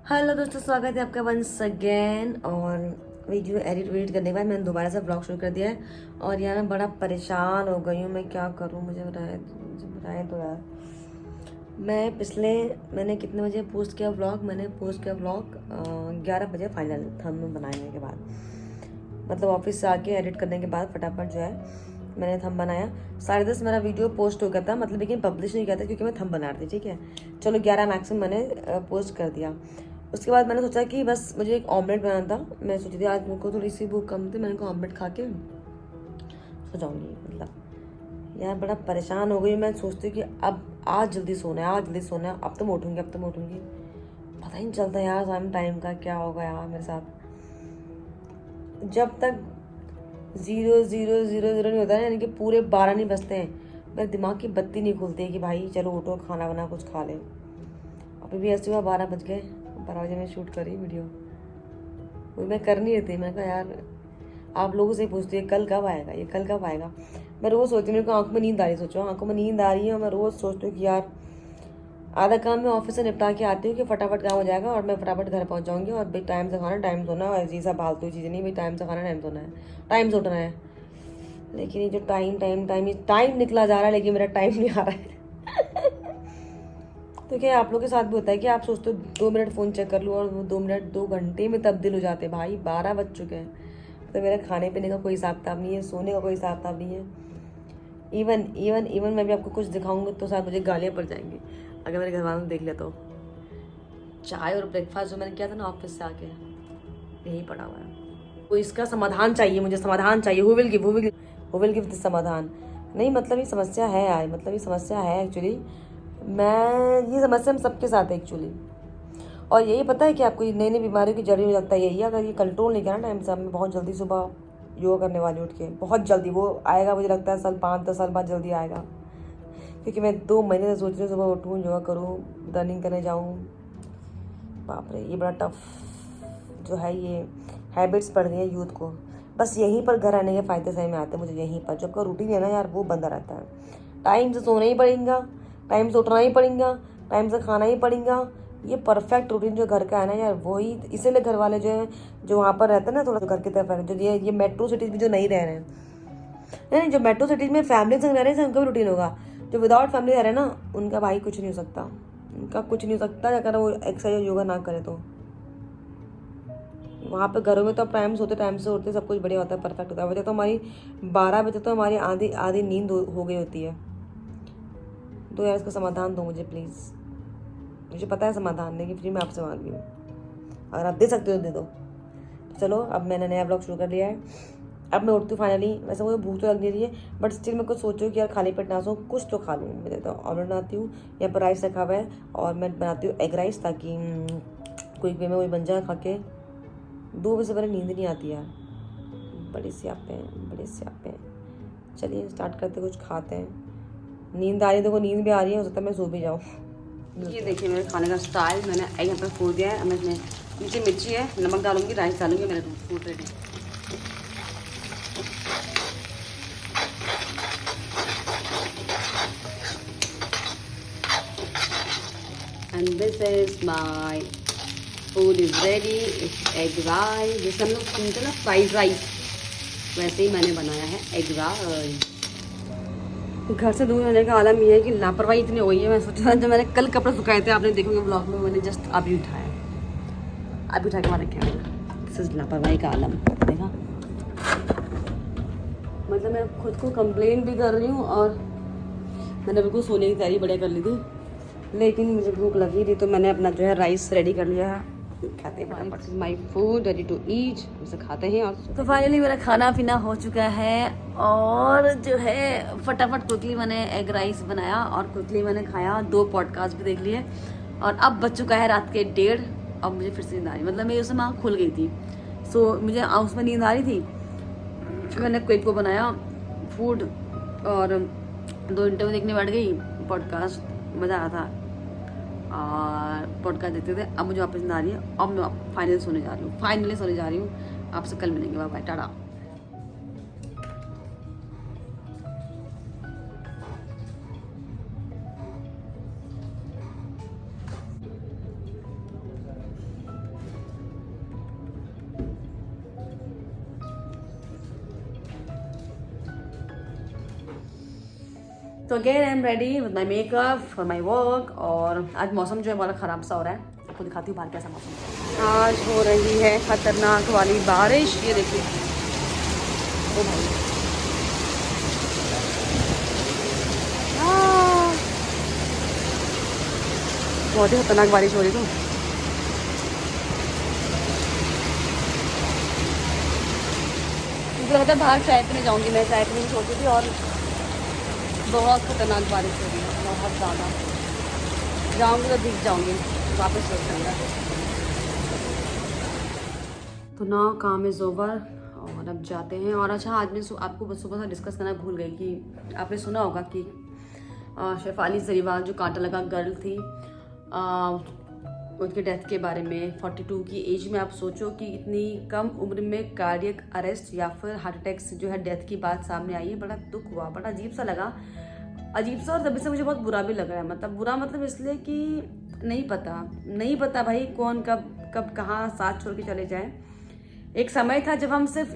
Hello दोस्तों, स्वागत है आपका वंस अगेन। और वीडियो एडिट करने के बाद मैंने दोबारा से ब्लॉग शुरू कर दिया है। और यार मैं बड़ा परेशान हो गई हूँ, मैं क्या करूँ, मुझे बताएं तो यार। मैंने कितने बजे पोस्ट किया व्लॉग? मैंने पोस्ट किया व्लॉग 11 बजे फाइनल थंब बनाने के बाद, मतलब ऑफिस से आके एडिट करने के बाद फटाफट जो है मैंने थंब बनाया। 10:30 मेरा वीडियो पोस्ट हो गया था, मतलब लेकिन पब्लिश नहीं किया था क्योंकि मैं थंब बना रही थी। ठीक है, चलो 11 मैक्सिमम मैंने पोस्ट कर दिया। उसके बाद मैंने सोचा कि बस मुझे एक ऑमलेट बनाना था। मैं सोची थी आज मेरे को थोड़ी सी भूख कम थी, मैंने कहा ऑमलेट खा के सो जाऊँगी। मतलब यार बड़ा परेशान हो गई। मैं सोचती हूँ कि अब आज जल्दी सोना है, आज जल्दी सोना है, अब तो मैं उठूँगी। पता ही नहीं चलता यार शाम टाइम का क्या होगा यार मेरे साथ। जब तक 0000 नहीं होता है, यानी कि पूरे 12 नहीं बजते हैं, मेरे दिमाग की बत्ती नहीं खुलती है कि भाई चलो उठो, खाना बना कुछ खा ले। अभी भी ऐसे हुआ 12 बज गए, 12 बजे मैं शूट करी वीडियो। वो मैं कर नहीं रही थी। मैं कहा यार आप लोगों से पूछती है कल कब आएगा, ये कल कब आएगा। मैं रोज़ सोचती हूँ, मेरे को आंखों में नींद आ रही, सोचो आंखों में नींद आ रही है। मैं रोज़ सोचती हूँ कि यार आधा काम मैं ऑफिस से निपटा के आती हूँ कि फटाफट काम हो जाएगा और मैं फटाफट घर पहुँच जाऊँगी। और भाई टाइम से खाना टाइम सोना, और ऐसी सब फालतू चीज़ें नहीं, भाई टाइम से खाना टाइम सोना है, टाइम से उठना है। लेकिन ये जो टाइम निकला जा रहा है, लेकिन मेरा टाइम नहीं आ रहा है। तो क्या आप लोग के साथ भी होता है कि आप सोचते हो 2 मिनट फ़ोन चेक कर लूँ और वो 2 मिनट 2 घंटे में तब्दील हो जाते हैं। भाई 12 बज चुके हैं, तो मेरा खाने पीने का कोई हिसाब किताब नहीं है, सोने का कोई हिसाब किताब नहीं है। इवन मैं भी आपको कुछ दिखाऊंगी तो शायद मुझे गालियाँ पड़ जाएंगी अगर मेरे घर वालों ने देख लिया तो। चाय और ब्रेकफास्ट जो मैंने किया था ना ऑफिस से आके, यही पड़ा हुआ है। तो इसका समाधान चाहिए, मुझे समाधान चाहिए। हु विल गिव दिस समाधान। नहीं मतलब ये समस्या है यार, मतलब ये समस्या है एक्चुअली। ये समस्या हम सबके साथ है एक्चुअली। और यही पता है कि आपको नई नई बीमारियों की जड़ी हो जाता है यही, अगर ये कंट्रोल नहीं किया ना टाइम से। मैं बहुत जल्दी सुबह योगा करने वाली उठ के, बहुत जल्दी वो आएगा, मुझे लगता है 5-10 साल बाद जल्दी आएगा। क्योंकि मैं 2 महीने से सोच रही हूँ सुबह उठूँ, योगा करूँ, रनिंग करने जाऊँ। बाप रे, ये बड़ा टफ जो है, ये हैबिट्स पड़ गई है यूथ को। बस यहीं पर घर आने के फ़ायदे सही में आते हैं मुझे, यहीं पर जब का रूटीन है ना यार वो बंदा रहता है। टाइम से सोना ही पड़ेगा, टाइम से उठना ही पड़ेगा, टाइम से खाना ही पड़ेगा। ये परफेक्ट रूटीन जो घर का है ना यार, वही इसीलिए घर वाले जो है, जो वहाँ पर रहते हैं ना थोड़ा घर की तरफ है, जो ये मेट्रो सिटीज़ में जो नहीं रह रहे हैं, नहीं जो मेट्रो सिटीज़ में फैमिली संग रह रहे हैं उनका भी रूटीन होगा। जो विदाउट फैमिली रह रहे हैं ना, उनका भाई कुछ नहीं हो सकता, उनका कुछ नहीं हो सकता अगर वो एक्सरसाइज योगा ना करे तो। वहाँ पे घरों में तो टाइम से होते, टाइम से उठते, सब कुछ बढ़िया होता है, परफेक्ट होता है। वजह तो हमारी 12 बजे तो हमारी आधी आधी नींद हो गई होती है। तो यार इसका समाधान दो मुझे प्लीज़। मुझे पता है समाधान, लेकिन फिर मैं आपसे मांग रही हूँ, अगर आप दे सकते हो दे दो। चलो अब मैंने नया ब्लॉग शुरू कर लिया है, अब मैं उठती हूँ फाइनली। वैसे मुझे भूख तो लग नहीं रही है, बट स्टिल मैं कुछ सोचूँ कि यार खाली पेट ना सो, कुछ तो खा लूँ। मैं देता हूँ ऑमलेट बनाती हूँ, यहाँ पर राइस रखा हुआ है, और मैं बनाती हूँ एग राइस, ताकि क्विक वे में वही बन जाए खा के। 2 बजे से पहले नींद नहीं आती यार, बड़े स्यापे हैं। चलिए स्टार्ट करते, कुछ खाते हैं। नींद आ रही है, देखो नींद भी आ रही है, हो सकता है मैं सो भी जाऊँ। ये देखिए मेरे खाने का स्टाइल, मैंने एग यहाँ पर फोड़ दिया है। मैं इसमें नीचे मिर्ची है, नमक डालूंगी, राइस डालूंगी, मेरा food ready. And this is my food is ready. It's egg rice, जैसे हम लोग सुनते ना फ्राइड राइस, वैसे ही मैंने बनाया है एग राइस। घर से दूर होने का आलम ये है कि लापरवाही इतनी हो गई है। मैं सोचा जब मैंने कल कपड़े सुखाए थे, आपने देखोगे ब्लॉग में, मैंने जस्ट अभी उठाया, अभी उठा के वहाँ रखे हैं। दिस इज लापरवाही का आलम, देखा। मतलब मैं खुद को कंप्लेन भी कर रही हूँ, और मैंने बिल्कुल सोने की तैयारी बढ़िया कर ली थी, लेकिन मुझे भूख लगी थी तो मैंने अपना जो है राइस रेडी कर लिया है। खाते हैं, my food ready to eat, उसे खाते हैं। और तो फाइनली मेरा खाना पीना हो चुका है, और जो है फटाफट क्विकली मैंने एग राइस बनाया और क्विकली मैंने खाया, 2 पॉडकास्ट भी देख लिए, और अब बज चुका है रात के 1:30। अब मुझे फिर से नींद आ रही, मतलब मेरी उसमें आँख खुल गई थी, सो मुझे उसमें नींद आ रही थी। फिर मैंने क्विक को बनाया फूड, और 2 इंटरव्यू देखने बैठ गई, पॉडकास्ट मज़ा आ रहा था, और पॉडकास्ट देखते थे। अब मुझे वापस नींद आ रही है, अब मैं फाइनली सोने जा रही हूँ। आपसे कल मिलेंगे, बाय बाय, टाटा। तो again I am ready with my makeup for my work. और आज मौसम जो है बड़ा ख़राब सा हो रहा है, आपको दिखाती हूँ बाहर कैसा मौसम है। आज हो रही है खतरनाक वाली बारिश, ये देखिए। ओ भाई, बहुत ही खतरनाक बारिश हो रही तो। मुझे लगता है बाहर चाय पीने जाऊँगी, मैं चाय पीने की सोची थी और बहुत खतरनाक बारिश हो रही है, बहुत ज़्यादा। जाऊँगी तो दिख जाऊँगी, वापस सोच जाऊँगा। तो नाउ काम इज़ ओवर और अब जाते हैं। और अच्छा, आज मैं आपको सुबह से डिस्कस करना भूल गई कि आपने सुना होगा कि शेफाली जरीवाल जो कांटा लगा गर्ल थी, उनके डेथ के बारे में। 42 की एज में आप सोचो कि इतनी कम उम्र में कार्डियक अरेस्ट या फिर हार्ट अटैक से जो है डेथ की बात सामने आई है। बड़ा दुख हुआ, बड़ा अजीब सा लगा, अजीब सा। और तभी से मुझे बहुत बुरा भी लग रहा है। मतलब बुरा मतलब इसलिए कि नहीं पता भाई कौन कब कहाँ साथ छोड़ के चले जाए। एक समय था जब हम सिर्फ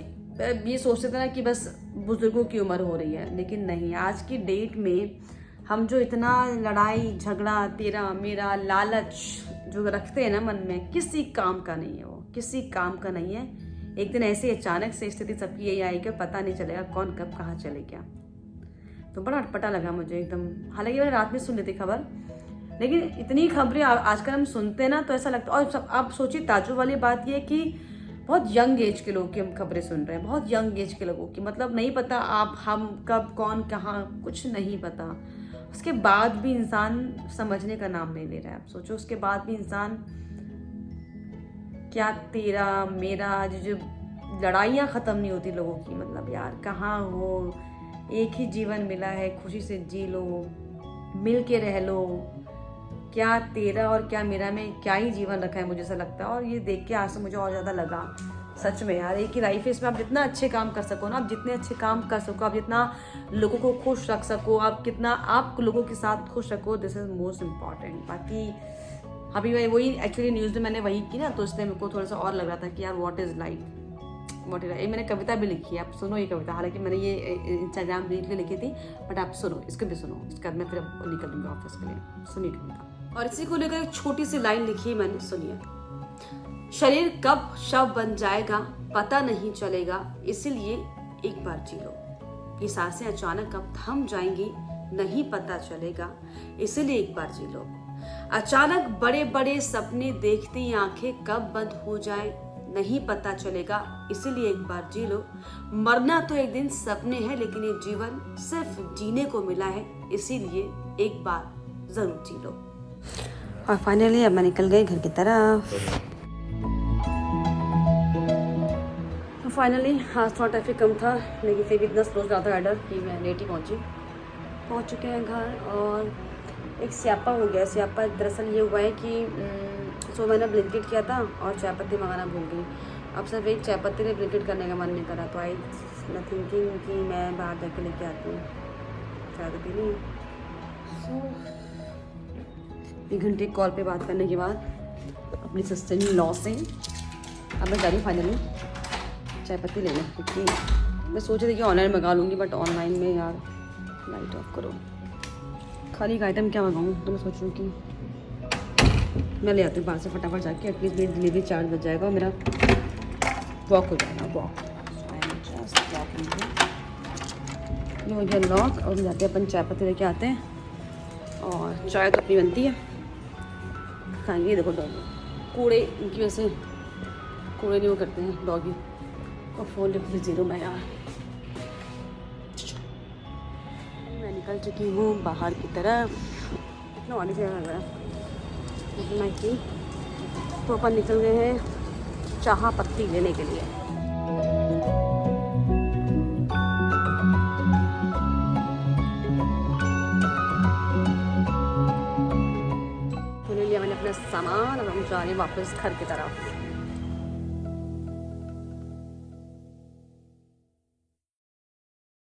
ये सोचते थे ना कि बस बुजुर्गों की उम्र हो रही है, लेकिन नहीं, आज की डेट में हम जो इतना लड़ाई झगड़ा तेरा मेरा लालच जो रखते हैं ना मन में, किसी काम का नहीं है, वो किसी काम का नहीं है। एक दिन ऐसे अचानक से स्थिति सबकी यही आएगी, पता नहीं चलेगा कौन कब कहाँ चले गया। तो बड़ा अटपटा लगा मुझे एकदम। हालांकि मैंने रात में सुन ली थी खबर, लेकिन इतनी खबरें आजकल हम सुनते हैं ना तो ऐसा लगता है। और सब आप सोचिए, ताज्जुब वाली बात ये कि बहुत यंग एज के लोग की हम खबरें सुन रहे हैं, बहुत यंग एज के लोगों की। मतलब नहीं पता हम कब कौन कहाँ, कुछ नहीं पता। उसके बाद भी इंसान समझने का नाम नहीं ले रहा है। आप सोचो, उसके बाद भी इंसान क्या तेरा मेरा जो लड़ाइयाँ ख़त्म नहीं होती लोगों की। मतलब यार कहाँ हो, एक ही जीवन मिला है, खुशी से जी लो, मिल के रह लो। क्या तेरा और क्या मेरा में क्या ही जीवन रखा है, मुझे ऐसा लगता है। और ये देख के आज से मुझे और ज़्यादा लगा सच में यार, एक ही लाइफ है, इसमें आप जितना अच्छे काम कर सको ना, आप जितने अच्छे काम कर सको, आप जितना लोगों को खुश रख सको, आप कितना आप लोगों के साथ खुश रखो, दिस इज मोस्ट इम्पॉर्टेंट। बाकी अभी मैं वही एक्चुअली न्यूज़ में मैंने वही की ना, तो इसलिए मेरे को थोड़ा सा और लग रहा था कि यार व्हाट इज़ लाइफ। ये मैंने कविता भी लिखी है, आप सुनो ये कविता। हालांकि मैंने ये इंस्टाग्राम रील पे लिखी थी, बट आप सुनो, इसको भी सुनो। इसके बाद मैं फिर निकल दूँगी ऑफिस के लिए। सुनिए कविता। और इसी को लेकर एक छोटी सी लाइन लिखी मैंने, सुनिए। शरीर कब शव बन जाएगा पता नहीं चलेगा, इसीलिए एक बार जी लो। ये सांसें अचानक कब थम जाएंगी नहीं पता चलेगा, इसीलिए एक बार जी लो। अचानक बड़े बड़े सपने देखती आंखें कब बंद हो जाए नहीं पता चलेगा, इसीलिए एक बार जी लो। मरना तो एक दिन सपने हैं, लेकिन ये जीवन सिर्फ जीने को मिला है, इसीलिए एक बार जरूर जी लो। और फाइनली अब मैं निकल गई घर की तरफ। तो फाइनली आज थोड़ा ट्रैफिक कम था, लेकिन फिर भी इतना स्लो चला था राइडर कि मैं लेट ही पहुंच चुके हैं घर। और एक स्यापा हो गया। स्यापा दरअसल ये हुआ है कि सो मैंने ब्लिंकिट किया था और चाय पत्ती मंगाना भूल गई। अब सिर्फ एक चाय पत्ती ने ब्लिंकिट करने का मन नहीं करा, तो आई मैं थिंकिंग कि मैं बाहर जाके लेके आती हूँ। चाय तो पीनी है। सो 1 घंटे कॉल पे बात करने के बाद अपनी सिस्टर इन लॉ से अब मैं जा रही हूँ फाइनली चाय पत्ती लेने, क्योंकि मैं सोच रही थी कि ऑनलाइन मंगा लूँगी, बट ऑनलाइन में यार लाइट ऑफ करो, खाली एक आइटम क्या मंगाऊँ। तो मैं सोच रही हूँ कि मैं ले आती हूँ बाहर से फटाफट जाके, एटलीस्ट मेरी डिलीवरी चार्ज बच जाएगा और मेरा वॉक हो जाएगा। वॉक ये हो गया लॉक। और जाके अपन चाय पत्ती लेके आते हैं और चाय तो अपनी बनती है, खाएंगे। देखो डॉगी कूड़े, इनकी वजह से कूड़े नहीं वो करते हैं डॉगी। और फ़ोन लिख लीजिए मैं यार। मैं निकल चुकी हूँ बाहर की तरफ। इतना वाली जगह लग रहा है मैं की। तो अपन निकल गए हैं चाह पत्ती लेने के लिए। मैंने अपना सामान और हम जा रहे हैं वापस घर की तरफ।